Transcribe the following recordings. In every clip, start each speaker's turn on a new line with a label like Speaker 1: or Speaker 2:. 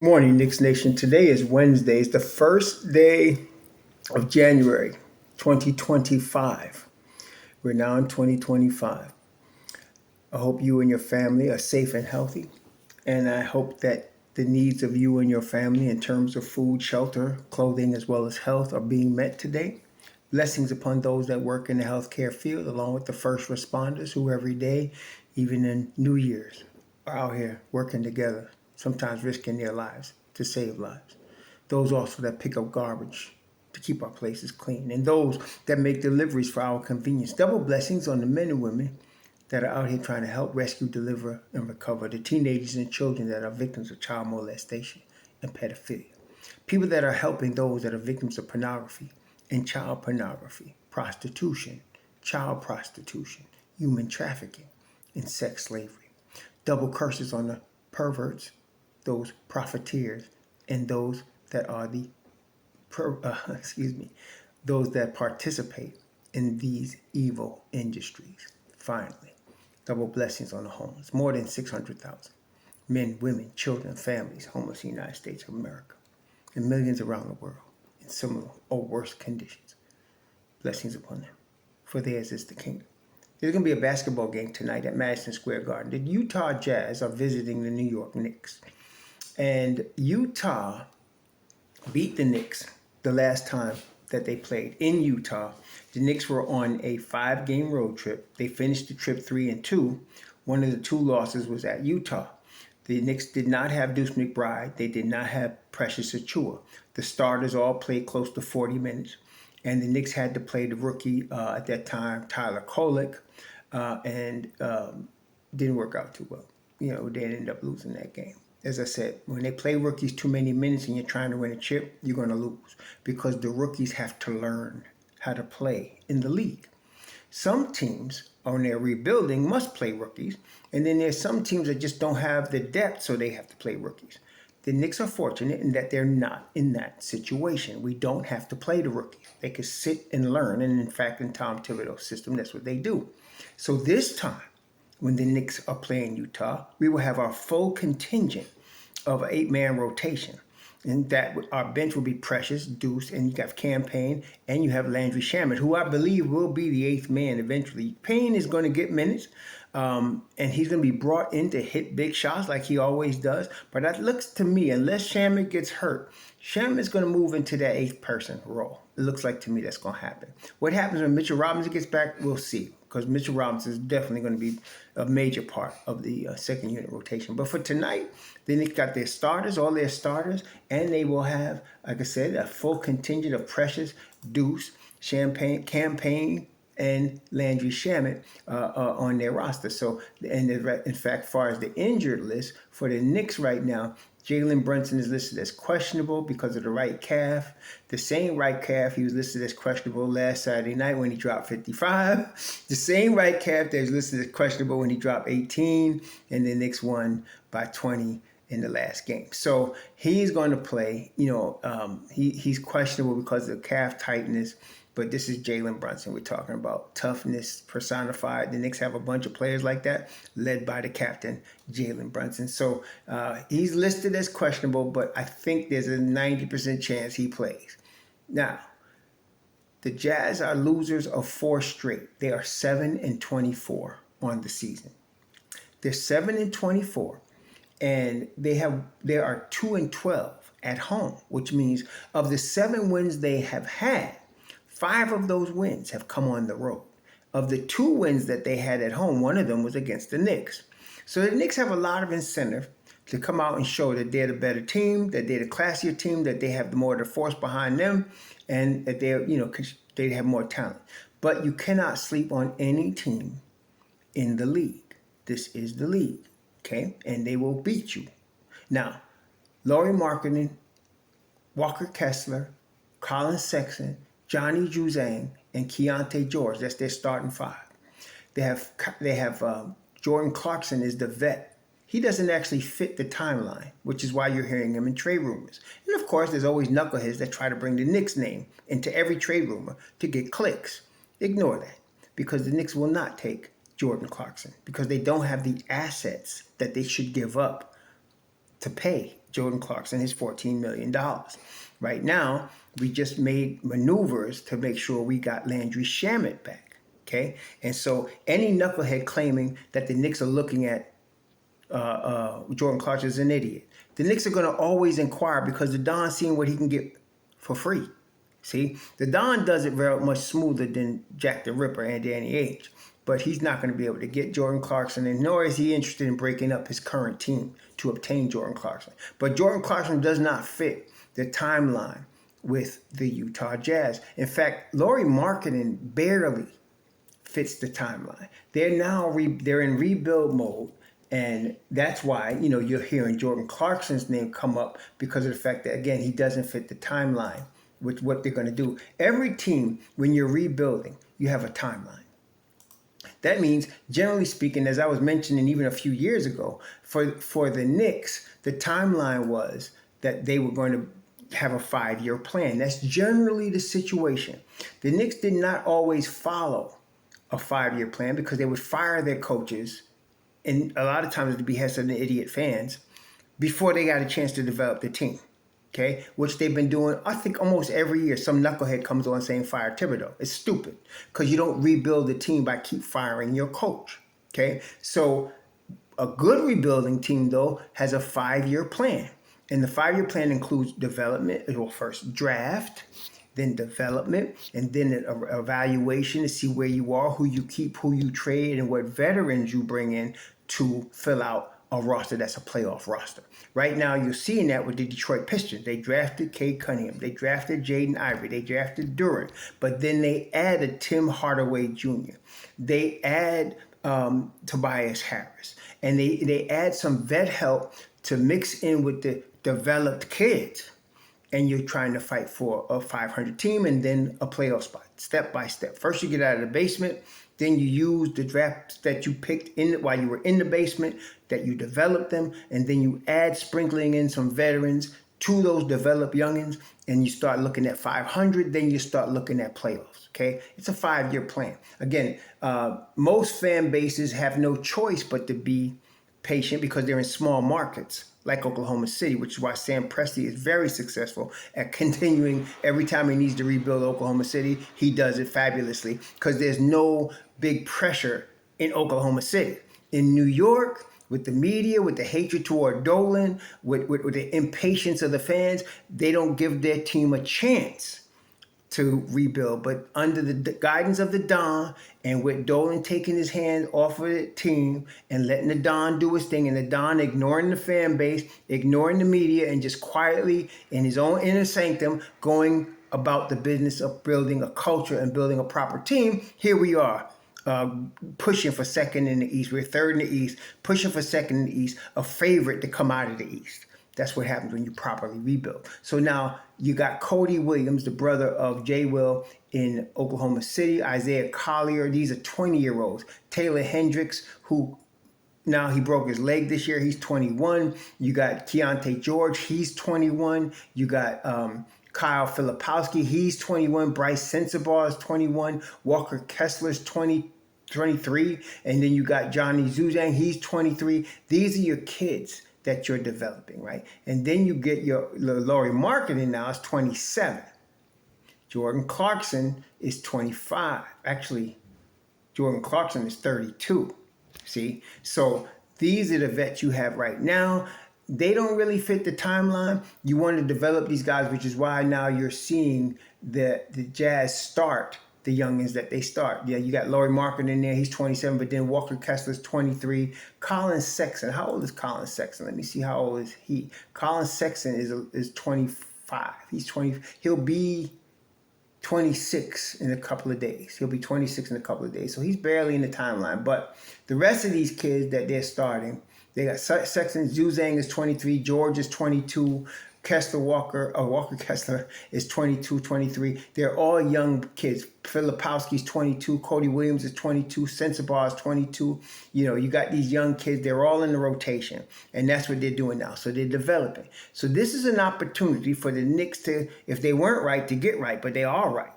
Speaker 1: Morning, Knicks Nation. Today is Wednesday. It's the first day of January 2025. We're now in 2025. I hope you and your family are safe and healthy. And I hope that the needs of you and your family in terms of food, shelter, clothing, as well as health are being met today. Blessings upon those that work in the healthcare field, along with the first responders who every day, even in New Year's, are out here working together, sometimes risking their lives to save lives. Those also that pick up garbage to keep our places clean, and those that make deliveries for our convenience. Double blessings on the men and women that are out here trying to help rescue, deliver, and recover the teenagers and children that are victims of child molestation and pedophilia. People that are helping those that are victims of pornography and child pornography, prostitution, child prostitution, human trafficking, and sex slavery. Double curses on the perverts, those profiteers, and those that are the those that participate in these evil industries. Finally, double blessings on the homeless. More than 600,000 men, women, children, families homeless in the United States of America, and millions around the world in similar or worse conditions. Blessings upon them, for theirs is the kingdom. There's going to be a basketball game tonight at Madison Square Garden. The Utah Jazz are visiting the New York Knicks. And Utah beat the Knicks the last time that they played in Utah. The Knicks were on a 5-game road trip. They finished the trip 3-2. One of the two losses was at Utah. The Knicks did not have Deuce McBride. They did not have Precious Achiuwa. The starters all played close to 40 minutes. And the Knicks had to play the rookie at that time, Tyler Kolek, and didn't work out too well. They ended up losing that game. As I said, when they play rookies too many minutes and you're trying to win a chip, you're going to lose because the rookies have to learn how to play in the league. Some teams, when they're rebuilding, must play rookies, and then there's some teams that just don't have the depth, so they have to play rookies. The Knicks are fortunate in that they're not in that situation. We don't have to play the rookies. They can sit and learn, and in fact, in Tom Thibodeau's system, that's what they do. So this time, when the Knicks are playing Utah, we will have our full contingent of an 8-man rotation. And that our bench will be Precious, Deuce, and you have Payne, and you have Landry Shamet, who I believe will be the 8th man eventually. Payne is going to get minutes, and he's going to be brought in to hit big shots like he always does. But that looks to me, unless Shamet gets hurt, Shamet's going to move into that 8th person role. It looks like to me that's going to happen. What happens when Mitchell Robinson gets back, we'll see. Because Mitchell Robinson is definitely going to be a major part of the second unit rotation. But for tonight, then they've got their starters, all their starters, and they will have, like I said, a full contingent of Precious, Deuce, Payne, and Landry Shamet on their roster. So, and in fact, as far as the injured list for the Knicks right now, Jalen Brunson is listed as questionable because of the right calf. The same right calf he was listed as questionable last Saturday night when he dropped 55. The same right calf that was listed as questionable when he dropped 18, and the Knicks won by 20 in the last game. So he's going to play. He's questionable because of calf tightness. But this is Jalen Brunson we're talking about. Toughness personified. The Knicks have a bunch of players like that, led by the captain, Jalen Brunson. So he's listed as questionable, but I think there's a 90% chance he plays. Now, the Jazz are losers of 4 straight. They are 7-24 on the season. They're 7-24, and they are 2-12 at home, which means of the 7 wins they have had, 5 of those wins have come on the road. Of the 2 wins that they had at home, one of them was against the Knicks. So the Knicks have a lot of incentive to come out and show that they're the better team, that they're the classier team, that they have more of the force behind them, and that they have more talent. But you cannot sleep on any team in the league. This is the league, okay? And they will beat you. Now, Lauri Markkanen, Walker Kessler, Colin Sexton, Johnny Juzang, and Keontae George. That's their starting 5. They have Jordan Clarkson is the vet. He doesn't actually fit the timeline, which is why you're hearing him in trade rumors. And of course, there's always knuckleheads that try to bring the Knicks name into every trade rumor to get clicks. Ignore that, because the Knicks will not take Jordan Clarkson because they don't have the assets that they should give up to pay Jordan Clarkson his $14 million. Right now, we just made maneuvers to make sure we got Landry Shamet back. Okay? And so any knucklehead claiming that the Knicks are looking at Jordan Clarkson is an idiot. The Knicks are going to always inquire because the Don's seeing what he can get for free. See, the Don does it very much smoother than Jack the Ripper and Danny Ainge, but he's not going to be able to get Jordan Clarkson, and nor is he interested in breaking up his current team to obtain Jordan Clarkson. But Jordan Clarkson does not fit the timeline with the Utah Jazz. In fact, Lauri Markkanen barely fits the timeline. They're in rebuild mode. And that's why, you're hearing Jordan Clarkson's name come up because of the fact that, again, he doesn't fit the timeline with what they're going to do. Every team, when you're rebuilding, you have a timeline. That means, generally speaking, as I was mentioning even a few years ago, for the Knicks, the timeline was that they were going to have a 5-year plan. That's generally the situation. The Knicks did not always follow a 5-year plan because they would fire their coaches, and a lot of times at the behest of the idiot fans, before they got a chance to develop the team, okay? Which they've been doing, I think, almost every year. Some knucklehead comes on saying fire Thibodeau. It's stupid because you don't rebuild the team by keep firing your coach, okay? So a good rebuilding team, though, has a 5-year plan. And the 5-year plan includes development, well, first draft, then development, and then an evaluation to see where you are, who you keep, who you trade, and what veterans you bring in to fill out a roster that's a playoff roster. Right now, you're seeing that with the Detroit Pistons. They drafted Cade Cunningham. They drafted Jaden Ivey. They drafted Duran. But then they added Tim Hardaway Jr. They add Tobias Harris. And they add some vet help to mix in with the developed kids. And you're trying to fight for a 500 team and then a playoff spot, step by step. First, you get out of the basement. Then you use the drafts that you picked while you were in the basement, that you developed them, and then you add sprinkling in some veterans to those developed youngins, and you start looking at 500. Then you start looking at playoffs. Okay, it's a 5-year plan. Again, most fan bases have no choice but to be patient because they're in small markets like Oklahoma City, which is why Sam Presti is very successful at continuing every time he needs to rebuild Oklahoma City. He does it fabulously because there's no big pressure in Oklahoma City. In New York, with the media, with the hatred toward Dolan, with the impatience of the fans, they don't give their team a chance to rebuild. But under the guidance of the Don, and with Dolan taking his hand off of the team and letting the Don do his thing, and the Don ignoring the fan base, ignoring the media, and just quietly in his own inner sanctum going about the business of building a culture and building a proper team, here we are. Pushing for second in the East. We're third in the East, pushing for second in the East, a favorite to come out of the East. That's what happens when you properly rebuild. So now you got Cody Williams, the brother of Jay Will in Oklahoma City, Isaiah Collier. These are 20-year-olds. Taylor Hendricks, who now he broke his leg this year. He's 21. You got Keontae George. He's 21. You got Kyle Filipowski. He's 21. Bryce Sensabaugh is 21. Walker Kessler's 23. And then you got Johnny Zuzang. He's 23. These are your kids that you're developing, right? And then you get your Lauri Markkanen now is 27. Jordan Clarkson is 25. Actually, Jordan Clarkson is 32. See? So these are the vets you have right now. They don't really fit the timeline. You want to develop these guys, which is why now you're seeing the Jazz start the youngins that they start. Yeah, you got Lauri Markkanen in there. He's 27, but then Walker Kessler's 23. Colin Sexton. How old is Colin Sexton? Let me see. How old is he? Colin Sexton is 25. He's 20. He'll be 26 in a couple of days. He'll be 26 in a couple of days. So he's barely in the timeline. But the rest of these kids that they're starting, they got Sexton. Zuzang is 23. George is 22. Walker Kessler is 22, 23. They're all young kids. Filipowski's 22. Cody Williams is 22. Sensabaugh is 22. You got these young kids. They're all in the rotation. And that's what they're doing now. So they're developing. So this is an opportunity for the Knicks to, if they weren't right, to get right. But they are right,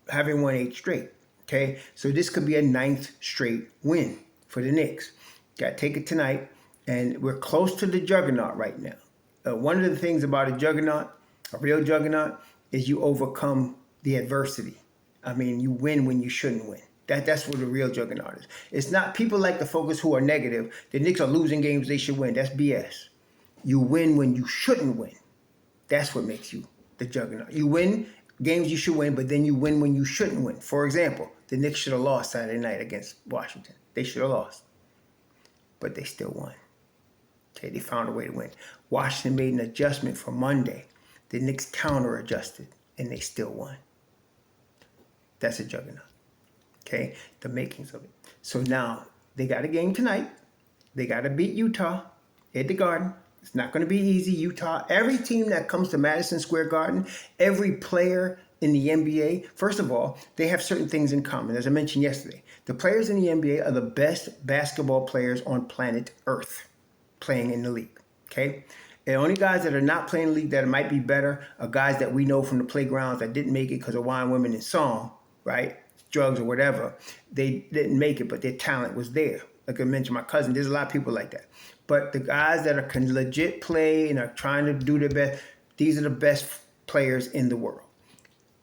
Speaker 1: having won 8 straight. Okay? So this could be a 9th straight win for the Knicks. Got to take it tonight. And we're close to the juggernaut right now. one of the things about a real juggernaut, is you overcome the adversity. I mean, you win when you shouldn't win. That's what a real juggernaut is. It's not, people like to focus who are negative. The Knicks are losing games they should win. That's BS. You win when you shouldn't win. That's what makes you the juggernaut. You win games you should win, but then you win when you shouldn't win. For example, the Knicks should have lost Saturday night against Washington. They should have lost. But they still won. Okay, they found a way to win. Washington made an adjustment for Monday. The Knicks counter-adjusted, and they still won. That's a juggernaut. Okay, the makings of it. So now they got a game tonight. They got to beat Utah at the Garden. It's not going to be easy. Utah, every team that comes to Madison Square Garden, every player in the NBA, first of all, they have certain things in common. As I mentioned yesterday, the players in the NBA are the best basketball players on planet Earth playing in the league. Okay? The only guys that are not playing in the league that might be better are guys that we know from the playgrounds that didn't make it because of wine, women, and song, right? Drugs or whatever. They didn't make it, but their talent was there. Like I mentioned, my cousin, there's a lot of people like that. But the guys that can legit play and are trying to do their best, these are the best players in the world.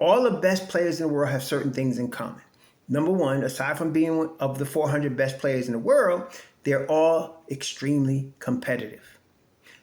Speaker 1: All the best players in the world have certain things in common. Number one, aside from being one of the 400 best players in the world, they're all extremely competitive.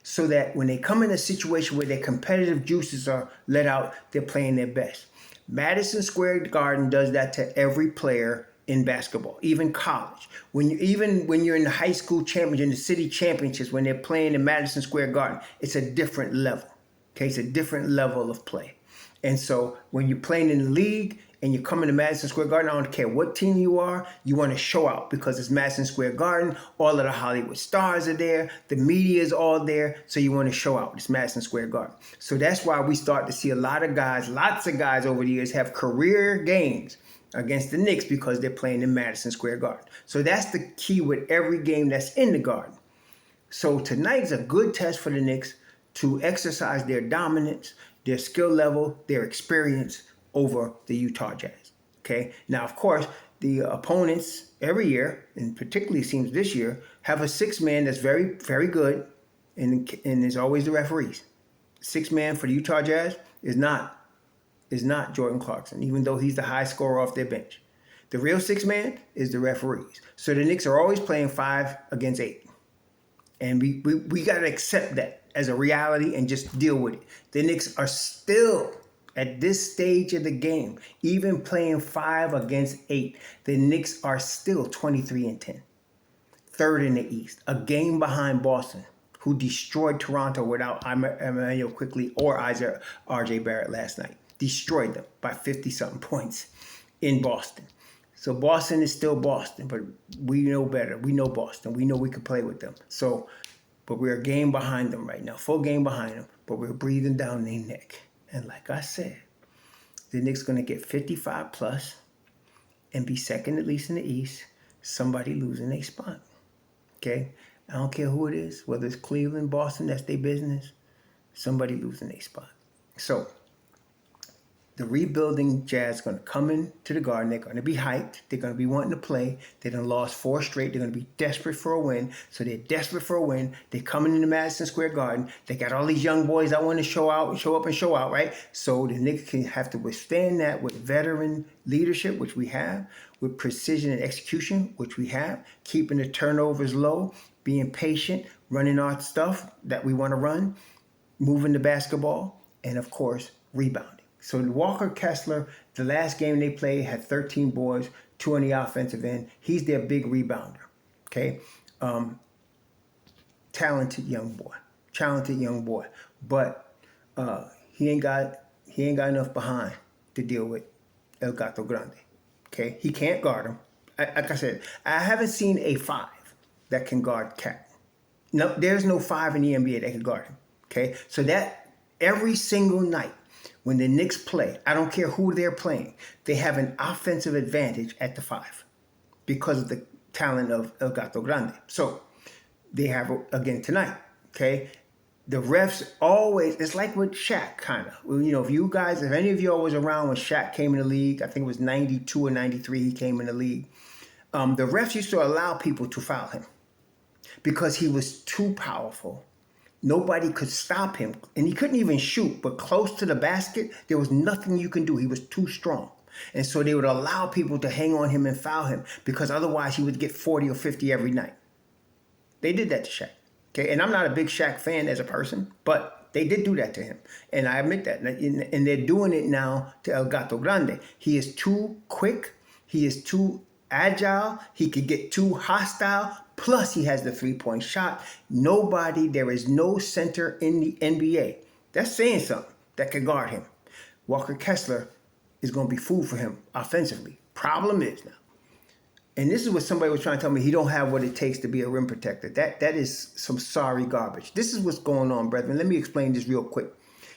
Speaker 1: So that when they come in a situation where their competitive juices are let out, they're playing their best. Madison Square Garden does that to every player in basketball, even college. When you're in the high school championship, in the city championships, when they're playing in Madison Square Garden, it's a different level. Okay, it's a different level of play. And so when you're playing in the league and you're coming to Madison Square Garden, I don't care what team you are, you want to show out because it's Madison Square Garden. All of the Hollywood stars are there. The media is all there. So you want to show out. It's Madison Square Garden. So that's why we start to see lots of guys over the years have career games against the Knicks because they're playing in Madison Square Garden. So that's the key with every game that's in the Garden. So tonight is a good test for the Knicks to exercise their dominance, their skill level, their experience over the Utah Jazz. Okay. Now, of course, the opponents every year, and particularly it seems this year, have a six man that's very, very good, and there's always the referees. Six man for the Utah Jazz is not Jordan Clarkson, even though he's the high scorer off their bench. The real six man is the referees. So the Knicks are always playing 5 against 8. And we got to accept that as a reality and just deal with it. The Knicks are still, at this stage of the game, even playing 5 against 8, the Knicks are still 23-10. Third in the East, a game behind Boston, who destroyed Toronto without Emmanuel Quickly or R.J. Barrett last night. Destroyed them by 50-something points in Boston. So Boston is still Boston, but we know better. We know Boston. We know we can play with them. So, but we're a game behind them right now, full game behind them, but we're breathing down their neck. And like I said, the Knicks going to get 55 plus and be second at least in the East. Somebody losing their spot. Okay? I don't care who it is, whether it's Cleveland, Boston, that's their business. Somebody losing their spot. So, the rebuilding Jazz going to come into the Garden. They're going to be hyped. They're going to be wanting to play. They done lost 4 straight. They're going to be desperate for a win. So they're desperate for a win. They're coming into Madison Square Garden. They got all these young boys that want to show out and show up and show out, right? So the Knicks can have to withstand that with veteran leadership, which we have, with precision and execution, which we have, keeping the turnovers low, being patient, running our stuff that we want to run, moving the basketball, and of course, rebounding. So Walker Kessler, the last game they played, had 13 boards, 2 on the offensive end. He's their big rebounder, okay? Talented young boy. But he ain't got enough behind to deal with El Gato Grande, okay? He can't guard him. Like I said, I haven't seen a 5 that can guard Cat. No, there's no 5 in the NBA that can guard him, okay? So that every single night, when the Knicks play, I don't care who they're playing, they have an offensive advantage at the 5 because of the talent of El Gato Grande. So they have, again, tonight, okay? The refs always, it's like with Shaq, kind of. You know, if any of you was around when Shaq came in the league, I think it was 92 or 93 he came in the league, the refs used to allow people to foul him because he was too powerful Nobody could stop him. And he couldn't even shoot, but close to the basket, there was nothing you can do. He was too strong. And so they would allow people to hang on him and foul him because otherwise he would get 40 or 50 every night. They did that to Shaq. Okay, and I'm not a big Shaq fan as a person, but they did do that to him. And I admit that. And they're doing it now to El Gato Grande. He is too quick. He is too agile. He could get too hostile. Plus, he has the three-point shot. There is no center in the NBA. That's saying something that can guard him. Walker Kessler is going to be food for him offensively. Problem is now, and this is what somebody was trying to tell me, he don't have what it takes to be a rim protector. That is some sorry garbage. This is what's going on, brethren. Let me explain this real quick.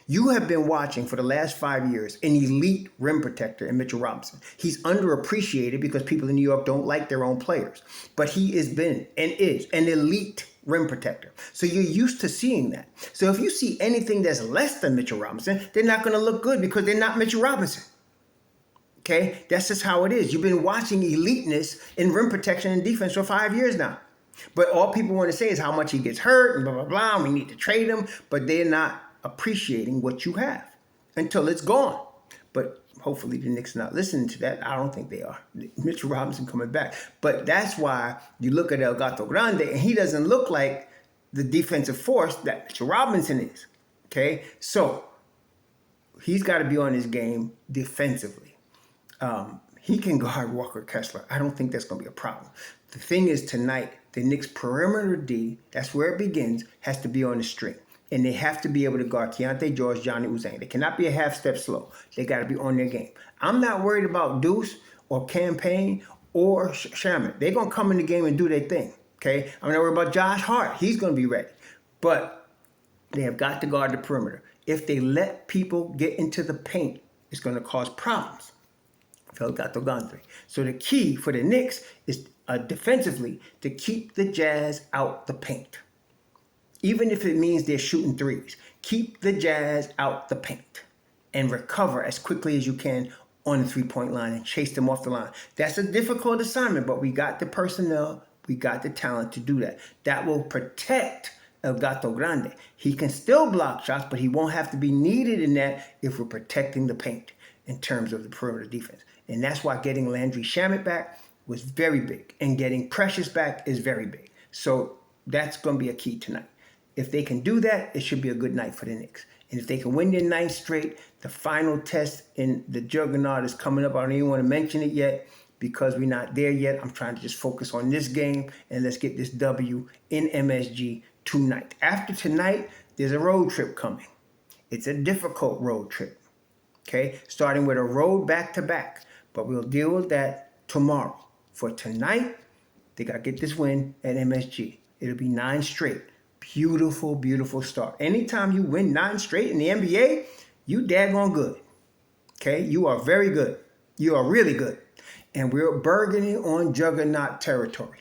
Speaker 1: You have been watching for the last 5 years an elite rim protector in Mitchell Robinson. He's underappreciated because people in New York don't like their own players. But he has been and is an elite rim protector. So you're used to seeing that. So if you see anything that's less than Mitchell Robinson, they're not going to look good because they're not Mitchell Robinson. Okay? That's just how it is. You've been watching eliteness in rim protection and defense for 5 years now. But all people want to say is how much he gets hurt and blah, blah, blah. And we need to trade him. But they're not appreciating what you have until it's gone. But hopefully the Knicks are not listening to that. I don't think they are. Mitchell Robinson coming back. But that's why you look at El Gato Grande and he doesn't look like the defensive force that Mitchell Robinson is. Okay? So he's got to be on his game defensively. He can guard Walker Kessler. I don't think that's going to be a problem. The thing is tonight, the Knicks perimeter D, that's where it begins, has to be on the string. And they have to be able to guard Keontae George, Johnny Uzang. They cannot be a half step slow. They got to be on their game. I'm not worried about Deuce or Payne or Shamet. They're going to come in the game and do their thing. Okay? I'm not worried about Josh Hart. He's going to be ready. But they have got to guard the perimeter. If they let people get into the paint, it's going to cause problems. El Gato Grande. So the key for the Knicks is defensively to keep the Jazz out the paint. Even if it means they're shooting threes, keep the Jazz out the paint and recover as quickly as you can on the three-point line and chase them off the line. That's a difficult assignment, but we got the personnel, we got the talent to do that. That will protect El Gato Grande. He can still block shots, but he won't have to be needed in that if we're protecting the paint in terms of the perimeter defense. And that's why getting Landry Shamet back was very big, and getting Precious back is very big. So that's going to be a key tonight. If they can do that, it should be a good night for the Knicks. And if they can win their ninth straight, the final test in the juggernaut is coming up. I don't even want to mention it yet because we're not there yet. I'm trying to just focus on this game, and let's get this W in MSG tonight. After tonight, there's a road trip coming. It's a difficult road trip, okay? Starting with a road back-to-back. But we'll deal with that tomorrow. For tonight, they got to get this win at MSG. It'll be 9 straight. Beautiful, beautiful start. Anytime you win 9 straight in the NBA, you daggone good. Okay? You are very good. You are really good. And we're burgeoning on juggernaut territory.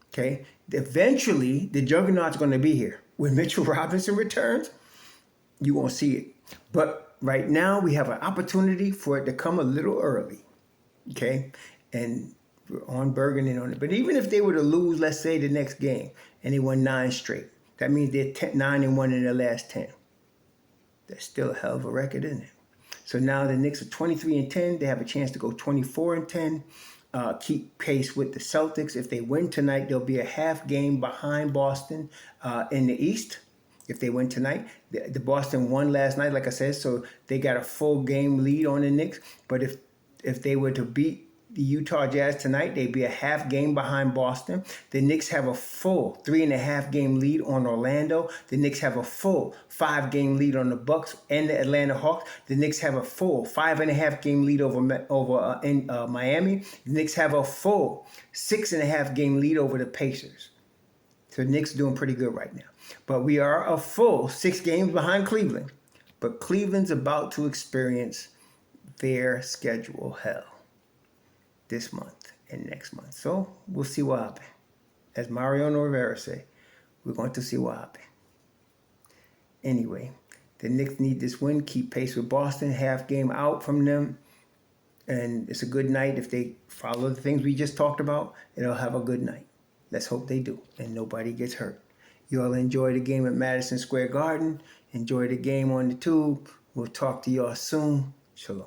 Speaker 1: Okay? Eventually, the juggernaut's going to be here. When Mitchell Robinson returns, you won't see it. But right now, we have an opportunity for it to come a little early. Okay? And we're on burgeoning on it. But even if they were to lose, let's say, the next game, and they won 9 straight, that means they're 9-1 in their last 10. That's still a hell of a record, isn't it? So now the Knicks are 23-10. They have a chance to go 24-10. Keep pace with the Celtics. If they win tonight, they'll be a half game behind Boston in the East. If they win tonight, the Boston won last night, like I said, so they got a full game lead on the Knicks. But if they were to beat the Utah Jazz tonight, they'd be a half game behind Boston. The Knicks have a full 3.5 game lead on Orlando. The Knicks have a full 5 game lead on the Bucks and the Atlanta Hawks. The Knicks have a full 5.5 game lead over Miami. The Knicks have a full 6.5 game lead over the Pacers. So the Knicks are doing pretty good right now. But we are a full 6 games behind Cleveland. But Cleveland's about to experience their schedule hell this month and next month. So we'll see what happens. As Mariano Rivera say, we're going to see what happens. Anyway, the Knicks need this win, keep pace with Boston, half game out from them. And it's a good night. If they follow the things we just talked about, it'll have a good night. Let's hope they do and nobody gets hurt. You all enjoy the game at Madison Square Garden. Enjoy the game on the tube. We'll talk to y'all soon. Shalom.